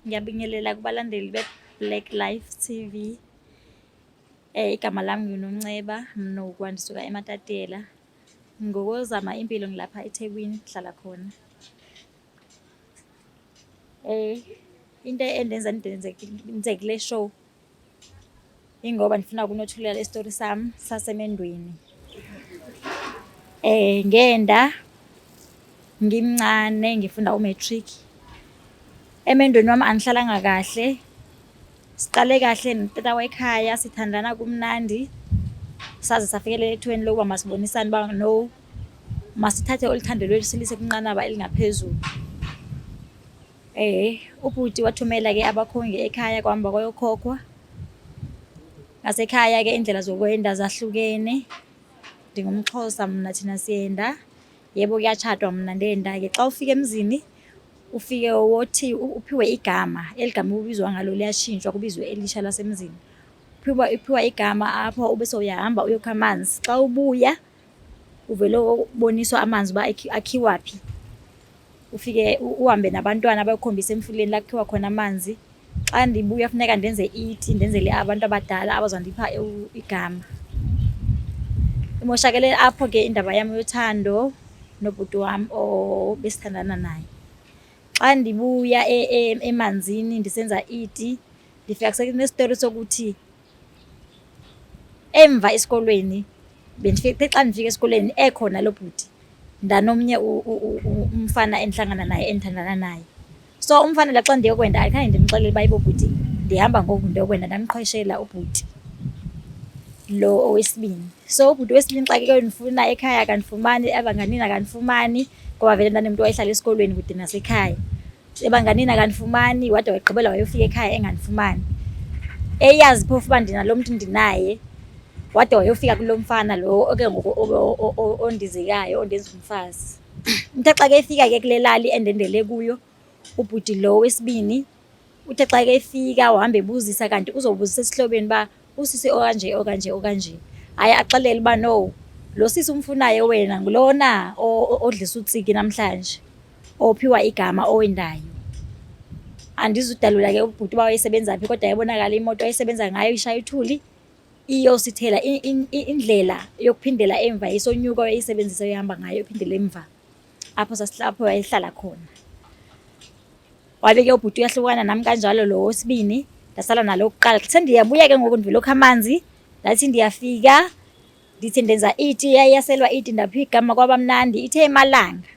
Ngiyabingelela kubalandeli be-Blaqlife TV. Igama lami nginomnceba mina ukwandisuka eMatatela. Ngokozama impilo ngilapha eThekwini ngihlala khona. Into endenza ndenze kule show ingoba ngifuna ukunothulela isitori sami sasemendweni. Ngenda ngimncane ngifunda umatric. Emendweni wami angihlalanga kahle. Siqale kahle notata wekhaya sithandana kumnandi. Saze safikelela ethweni lokuba masibonisane ba no masithathe oluthando lwethu silise kunqanaba elingaphezulu. Ubhuti wathumela ke abakhongi ekhaya kwahamba kwayokhokhwa. Ngasekhaya ke indlela zokwenda zahlukene. NdingumXhosa mina thina siyenda. Yebo kuyachadwa mina ndenda ke xa ufika emzini ufike wothi uphiwe igama eligama ubizwa ngalo liyashintshwa kubizwe elisha lasemzini. Uphiwa igama apho ubese uyahamba uyokha amanzi. Xa ubuya uvele uboniswa amanzi ba akhiwaphi. Ufike uhambe nabantwana bayokhombisa emfuleni la kukhiwa khona amanzi. Xa ndibuya kufuneka ndenze iti ndenzele abantu abadala abazondipha igama. Imoshakele apho ke indaba yami yothando nobhuti wami besithandana naye. Xa ndibuya emanzini ndisenza iti ndifika kusenestori sokuthi emva esikolweni bendifike xa ndifika esikolweni ekhona lo bhuti ndanomnye umfana enhlangana naye enthandana naye. So umfana la xa ndiyokwenda akhange ndimxelele bayibo bhuti ndihamba ngoku ndiyokwenda ndamqhweshela ubhuti lo owesibini. So ubhuti wesibini xa ke ndifuna ekhaya kanifumani abanganini akanifumani ngoba vele ndanemntu wayehlala esikolweni kude nasekhaya. Ebanganini akanifumani wade wagqibela wayofika ekhaya enganifumani. Eyazi phofu uba ndinalo mntu ndinaye wade wayofika kulo mfana lo oke ngoku ondizekayo ondenza umfazi. Uthe xa ke efika ke kule lali endendele kuyo ubhuti lo wesibini uthe xa ke efika wahamba ebuzisa kanti uzobuzisa esihlobeni ba usisi okanje okanje okanje. Hayi axelele uba no lo sisi umfunayo wena ngulona odlisa utsiki namhlanje ophiwa igama owendayo. Andizudalula ke ubhuti ba wayesebenza phi kodwa yabonakala imoto ayisebenza ngayo ishaya ithuli iyosithela indlela yokuphindela emva isonyuka ayisebenzisa yohamba ngayo iphindele emva apho sasihlapho wayehlala khona. Wabe ke ubhuti uyahlukana nami kanjalo lo wesibini ndasala nalo kuqala. Sendiyabuya ke ngoku ndivelokha amanzi ndathi ndiyafika ndithi ndenza iti yayaselwa iti ndaphi igama kwabamnandi ithe emalanga.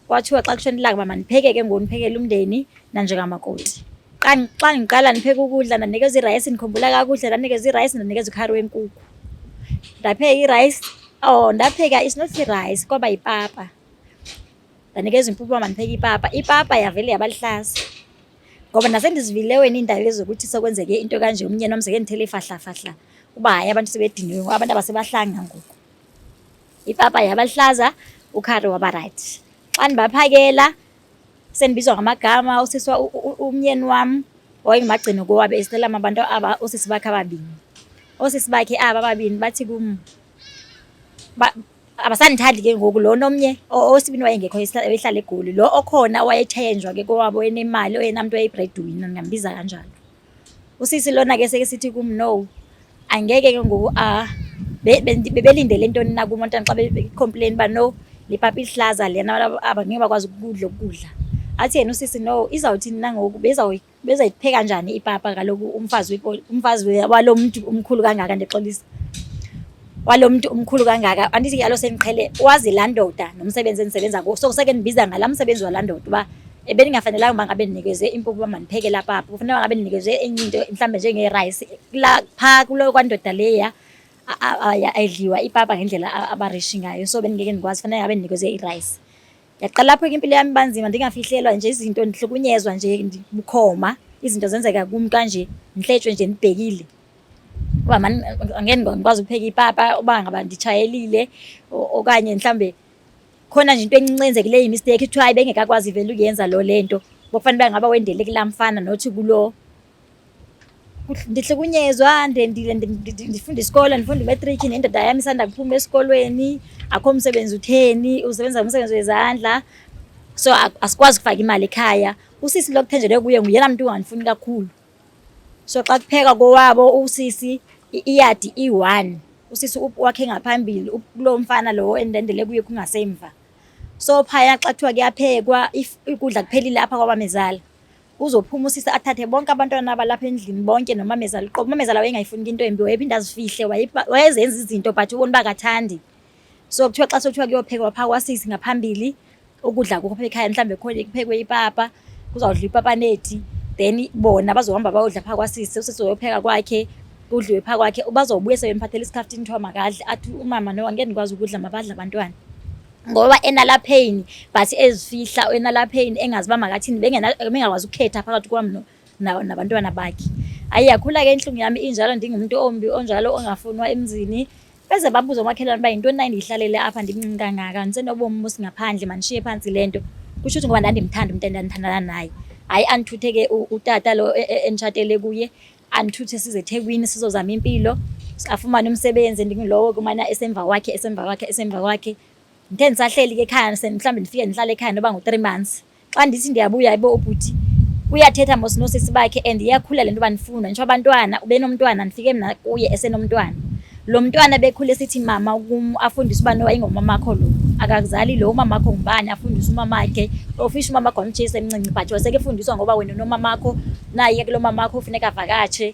Kwathiwa xa kushona ilanga mama ndipheke ke ngoku ndiphekele umndeni nanjengamakoti. Xa ngiqala ndipheka ukudla ndanikeza irayisi ndikhumbula kakuhle ndanikeza irayisi ndanikeza ukhari wenkukhu. Ndapheka irayisi ndapheka is not rice kwaba yipapa. Ndanikeza impuphu mama ndipheka ipapa. Ipapa yavele yabaluhlaza. Ngoba nasendizivileweni iindaba ezokuthi sokwenzeke into kanje umyeni wami seke ndithele fahla kuba hayi abantu sebediniwe abantu abasebahlanga ngoku. Ipapa yabaluhlaza ukhari waba right. Xa ndibaphakela sendibizwa ngamagama usiswa umyeni wami wayengimagcino kowabe esicela abantu osisi bakhe ababini. Osisi bakhe ababini bathi kum abasandithandi ke ngoku lo nomnye osibini wayengekho ehlala eGoli lo okhona wayethenjwa ke kowabo enemali oyenamuntu wayebreadwinner ngambiza kanjalo. Usisi lona ke seke sithi kum no angeke ke ngoku bebelindele intoni na kumuntu xa becomplain ba no lepapa ihlaza lena abangeke bakwazi ukudla. Athi yena usisi no izawuthini nangoku bezayipheka kanjani ipapa kaloku umfazi walomuntu umkhulu kangaka ndixolisa. Walomuntu umkhulu kangaka andithi yalo sendiqhele wazi landoda nomsebenzi endisebenza kuwo. So kuseke ndibiza ngalamsebenzi walandoda uba ebendingafanelanga uba ngabe ndinikeze impuphu uba ndipheke la papa. Kufanele ngabe ndinikeze enye into mhlawumbe njenge-rice phaa kulo kwandoda leya ayidliwa ipapa ngendlela abarishi ngayo. So bendingeke ndikwazi fanele ngabe ndinikeze irayisi. Yaqala lapho ke impilo yami banzima ndingafihlelwa nje izinto ndihlukunyezwa nje ndibukhoma izinto zenzeka kum kanje ndihletshwe nje ndibhekile. Uba mani angeke ngikwazi ukupheka ipapa uba ngaba nditshayelile okanye mhlambe khona nje into encinci enzekileyo imistake kuthiwa hayi bengekakwazi vele ukuyenza lo lento bokufanele ngaba wendele kulaa mfana nothi kulo. Ndihlukunyezwa ndifunda isikolo ndifunda imatriki nendoda yami isanda kuphuma esikolweni akho umsebenzi utheni usebenza umsebenzi wezandla. So asikwazi ukufaka imali ekhaya usisi lokuthenjelwe kuye nguyena muntu ungangifuni kakhulu. So xa kupheka kowabo usisi iyadi i1 usisi wakhe ngaphambili kulo mfana lo endendele kuye kungasemva. So phaya xa kuthiwa kuyaphekwa ukudla kuphelile apha kwabamezala uzophuma usisi athathe bonke abantwana abalapha endlini bonke nomamezala qobo umamezala wayengayifuni into embi wayephinda azifihle wayezenza izinto but ubona uba kathandi. So kuthiwa xa sokuthiwa kuyophekwa phaa kwasisi ngaphambili ukudla kukho ekhaya mhlawumbe khona kuphekwe ipapa kuzawudliwa ipapa neti then bona bazohamba bayodla phaa kwasisi usisi uyopheka kwakhe kudliwe phaa kwakhe bazobuye sebemphathela isikhaftini kuthiwa makadle athi umama no angeke ndikwazi ukudla mabadla abantwana ngoba enala pain but ezifihla enala pain engaziba makathini bengakwazi ukukhetha phakathi kwami nabantwana bakhe. Ayiyakhula ke inhlungu yami injalo ndingumuntu ombi onjalo ongafunwa emzini beze babuza umakhelwane bayintoni na ndihlalele apha ndimncinci kangaka ndisenobomi singaphandle manishiye phansi lento kusho ukuthi ngoba ndandimthanda umuntu endandithandana naye hayi andithuthe ke utata lo entshatele kuye andithuthe size eThekwini sizozama impilo afumane umsebenzi ndingilowo kumana esemva kwakhe ngithe ndisahleli ke ekhaya mhlawumbe ndifike ndihlale ekhaya noba ngo3 months xa ndithi ndiyabuya yibo obhuti uyathetha mosinosisi bakhe and iyakhula lento banifuna ngisho abantwana ubenomntwana ndifike mina kuye esenomntwana lo mntwana bekhule sithi mama afundisa uba noba ingomamakho lo akakuzali lo umamakho ngubani afundisa umamakhe ofisha umamakho wamtshisa emncinci but waseke efundiswa ngoba wena nomamakho naye ke lo mamakho ufuneka avakatshe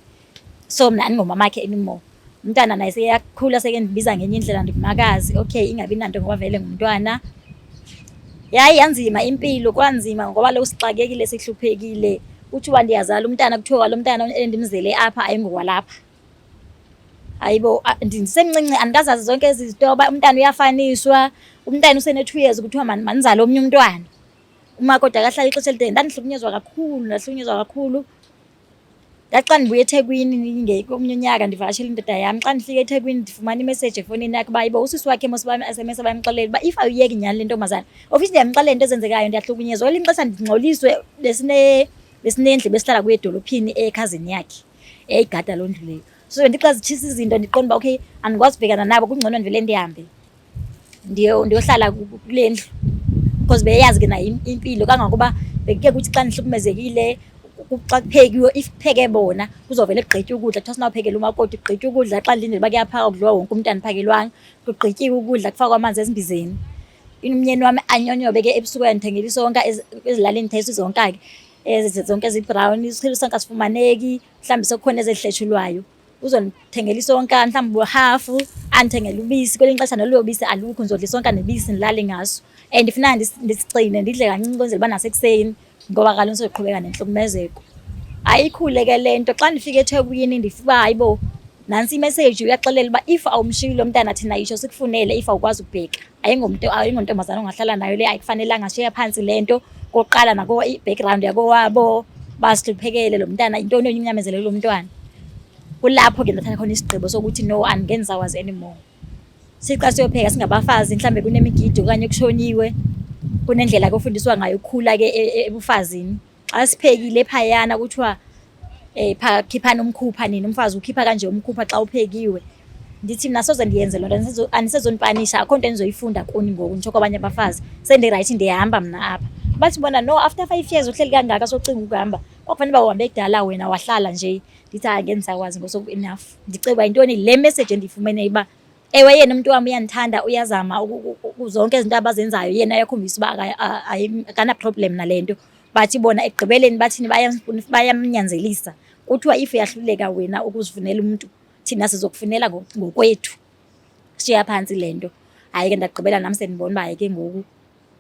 so mna angingomamakhe anymore. Umntana naye seyakhula seke ndibiza ngenye indlela ndimakazi okay ingabi nanto ngoba vele ngumntwana yayi yanzima impilo kwanzima ngoba lo sixakekile sihluphekile uthi uba ndiyazala umntana kuthiwa lo mntana endimzele apha ayingokwalapha ayibo ndisemncinci andikazazi zonke ezi zinto umntana uyafaniswa umntana usene2 years kuthiwa manizale omnye umntwana umakoti akahlala ixesha elide ndandihlukunyezwa kakhulu xa ndibuye eThekwini ngeke omnye unyaka ndivakashela indoda yami xa ndifika eThekwini ndifumana imessage efonini yakhe uba yibo usisi wakhe SMS bayamxelela uba if awuyeki nyhani le ntombazana ofisi ndiyamxelela into ezenzekayo ndiyahlukunyezwa elinye ixesha ndingcoliswe besinendlu besihlala kuye edolophini ekhazini yakhe eyayigada loo ndlu leyo so ndixa zitshisa izinto ndiqonda uba okay andikwazi ubhekana nabo kungcono ndivele ndihambe ndiyohlala kule ndlu because beyayazi ke nayo impilo kangangokuba bekuke kuthi xa ndihlukumezekile xa kuphekiwe if kupheke bona kuzovele kugqitye ukudla kuthiwa sinawuphekela umakoti kugqitye ukudla xa ndilindele uba kuyaphaka kudliwa wonke umntana phakelwanga kugqityiwe ukudla kufakwa amanzi ezimbizeni umyeni wami anyonyobe ke ebusuku yandithengela isonka ezilalini thayisa izonka ke zonke ezibrown isikhilo sonka sifumaneki mhlawumbe sekukhona ezehletshulwayo uzondithengela isonka mhlawumbe hafu andithengela ubisi kwelinye ixesha nolo bisi alukho ndizodla isonka nebisi ndilale ngaso and funeka ndisigcine ndidle kancinci kwenzela uba nasekuseni ngoba kaloku ndizoqhubeka nenhlukumezeko ayikhule ke lento xa ndifika eThekwini ndifuba hayibo nansi imessage uyaxelela uba if awumshiyi lo mntana thina yisho sikufunele if awukwazi ukubheka ayingontombazana ongahlala nayo le ayikufanelanga shiya phansi lento koqala nako i-background yakowabo basihluphekele lo mntana intoni onyamezele lo mntwana kulapho ke ndathatha khona isigqibo sokuthi no angenzawazi anymore sixa siyopheka singabafazi mhlambe kunemigido okanye kushoniwe kunendlela kufundiswa ngayo ukukhula ke ebufazini xa siphekile phayana kuthiwa khiphani umkhupha nini umfazi ukhipha kanje umkhupha xa uphekiwe ndithi mina soze ndiyenze loo nto anisezonipanisha akho nto endizoyifunda kuni ngoku nditsho kwabanye abafazi sendirayithi ndiyahamba mna apha bathi bona no after 5 years uhleli kangaka socinga ukuhamba kwakufanele uba uhambe kudala wena wahlala nje ndithi angendisakwazi ngosoku enough ndiceba yintoni le message endiyifumene uba ewe yena umuntu wami uyandithanda uyazama zonke izinto abazenzayo yena yakhombisa uba akana-problem nale nto bathi bona ekugqibeleni bathini bayamnyanzelisa kuthiwa if uyahluleka wena ukuzifunela umuntu thina sizokufunela ngokwethu shiya phansi le nto hayi ke ndagqibela nami sendibona uba hayi ke ngoku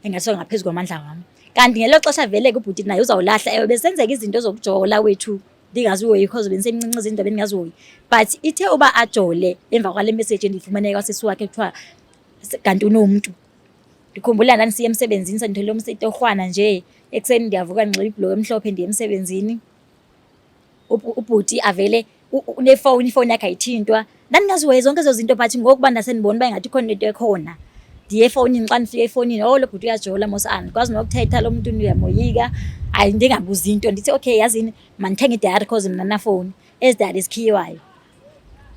engathi ngaphezu kwamandla wami kanti ngelo xesha vele ke ubhuti naye uzawulahla ewe besenzeka izinto zokujola wethu ndingazihoyi because bendisemncinci izinto bendingazihoyi but ithe uba ajole emva kwale message endiyifumaneke kwasisi wakhe kuthiwa kanti unomntu ndikhumbula ndandisiya emsebenzini sendithole umsetorhwana nje ekuseni ndiyavuka ndinxiba ibhulukhwe emhlophe ndiye emsebenzini ubhuti avele unefowuni ifowuni yakhe ayithintwa ndandingazihoyi zonke ezo zinto but ngokuba ndasendibona uba ingathi ikhona into ekhona ndiye efowunini xa ndifika efowunini lo bhuti uyajola mos andikwazi nokuthetha lo mntu ndiyamoyika hayi ndingabuzi into ndithi okay yazini mandithenge idayari because mna nafowuni ezi dayari zikhiyiwayo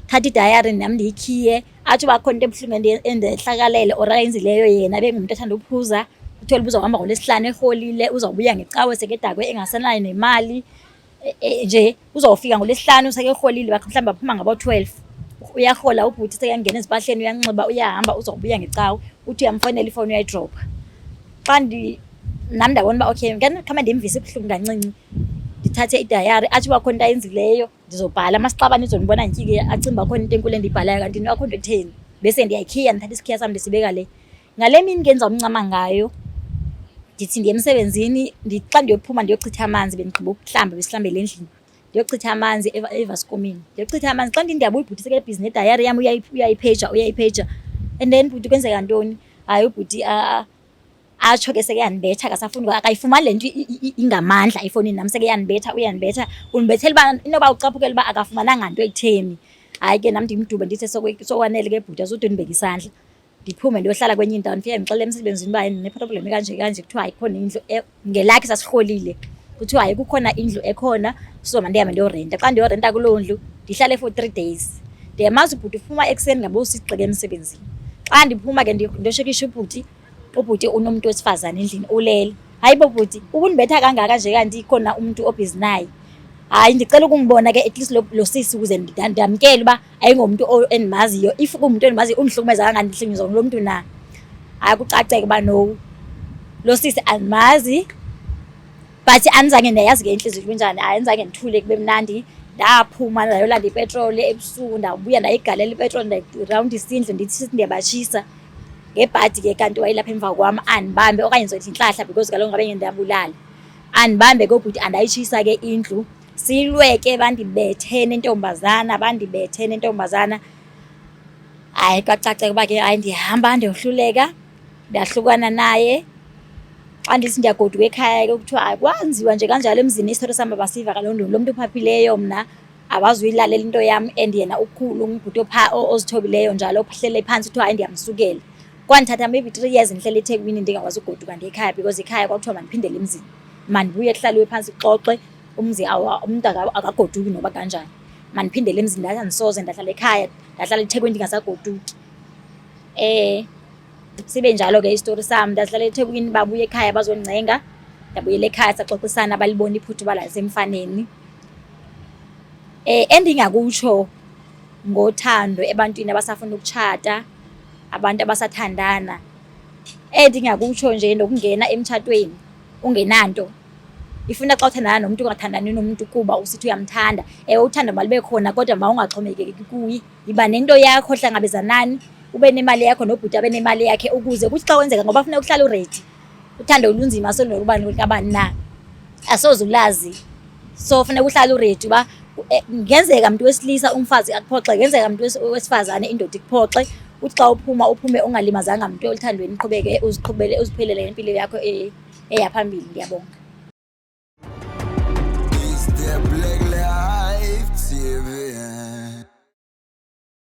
thatha idayari nam ndiyikhiye athi uba khona into ebuhlungu endehlakalele or ayenzileyo yena bengumuntu ethanda ukuphuza uthole uzohamba ngoLwesihlanu eholile, uzawubuya ngecawe sekedakwe engasanayo nemali nje, uzawufika ngoLwesihlanu sekeholile mhlawumbe aphuma ngabo-12, uyahola ubhuti sekuyangena ezimpahleni, uyanxiba, uyahamba, uzawubuya ngecawe, uthi uyamfonela ifoni uyayidropha. Xa nami ndabona uba okay, khame ndimvise ibuhlungu kancinci, ndithathe idayari, athi uba khona into ayenzileyo ndizobhala, masixabane izondibona ntyike acinga uba khona into enkulu endiyibhalayo, kanti akho nto etheni, bese ndiyayikhiya, ndithatha isikhiya sam ndisibeka le. Ngale mini ke ndizawumncama ngayo, ndithi ndiye emsebenzini, xa ndiyophuma ndiyochitha amanzi, bendigqiba ukuhlamba, besihlambele endlini, ndiyochitha amanzi evaskomini, ndiyochitha amanzi. Xa ndiyabuya ubhuti sekebhizi nedayari yam, uyayipheja, and then bhuti kwenzeka ntoni? Hayi, ubhuti atsho ke sekeyandibetha, akasafuni, akayifumani le nto ingamandla efowunini nam, sekeyandibetha, undibethela uba inoba ucaphukela uba akafumananga nto ekutheni. Hayi ke nam ndimdube ndithi sokwanele ke bhuti, azude undibeka isandla, ndiphume ndiyohlala kwenye indawo, ndifike ndixelela emsebenzini uba ndineproblem kanje kuthiwa hayi kukhona indlu ngelakhi sasihlolile, kuthiwa hayi kukhona indlu ekhona, so mandihambe ndiyorenta. Xa ndiyorenta kuloo ndlu ndihlale for 3 days. Ndiyamazi ubhuti uphuma ekuseni ngabo-6 xa emsebenzini. Xa ndiphuma ke ndiyoshekisha ubhuti unomntu wesifazane endlini ulele. Hayi bo bhuti, ukundibetha kangaka nje kanti ikhona umntu obhizi naye. Hayi, ndicela ukumbona ke at least lo sisi ukuze ndamkele uba ayingomntu endimaziyo. If kungumntu endimaziyo undihlukumeza kangandihlukumeza lo mntu na. Hayi, kucaceke uba no, lo sisi andimazi, but andizange ndayazi ke intliziyo kunjani. Hayi, andizange ndithule kube mnandi. Ndaphuma ndayolanda ipetroli ebusuku, ndabuya ndayigalela ipetroli, ndayirawundisa indlu, ndithi ndiyabatshisa ngebhadi ke, kanti wayelapha emva kwam, andibambe okanye ndizothi intlahla because kaloku ngabe ndiyabulala. Andibambe ke ubhuti, andayitshisa ke indlu, silwe ke, bandibethene intombazana. Hayi, kwacaceka uba ke hayi ndihamba ndiyohluleka, ndahlukana naye. Xa ndithi ndiyagoduka ekhaya ke kuthiwa hayi kwanziwa nje kanjalo emzini, isitori sam abasiva kaloku lo mntu uphaphileyo mna, abazuyilalela into yam, and yena ukhulu umbhuti ozithobileyo njalo ohlele phantsi, kuthiwa hayi ndiyamsukela. Kwandithatha maybe 3 years ndihlele eThekwini ndingakwazi ugoduka ndiye ekhaya, because ekhaya kwakuthiwa mandiphindele emzini, mandibuye kuhlaliwe phantsi kuxoxe, umzi umntu akagoduki noba kanjani, mandiphindele emzini. Ndathi andisoze, ndahlala ekhaya, ndahlala eThekwini ndingasagoduki. Sibe njalo ke isitori sam, ndahlala eThekwini, babuye ekhaya bazoncenga, ndabuyela ekhaya, saxoxisana, balibona iphutha uba lasemfaneni. Endingakutsho ngothando ebantwini abasafuna ukutshata, abantu abasathandana, endingakutsho nje nokungena emtshatweni ungenanto, ifuna xa uthandana nomntu ungathandani nomntu kuba usithi uyamthanda. Uthando malube khona, kodwa mawungaxhomekeki kuye, yiba nento yakho, hlangabezanani, ube nemali yakho nobhuti abe nemali yakhe, ukuze kuthi xa wenzeka, ngoba funeka uhlale uredi. Uthando lunzima solunokubani likabani na, asoze ulazi, so funeka uhlale uredi uba ngenzeka mntu wesilisa umfazi akuphoxe, ngenzeka mntu wesifazane indoda ikuphoxe. Uthi xa uphume ungalimazanga mntu othandweni, uqhubeke uziphelele impilo yakho eyaphambili. Ndiyabonga.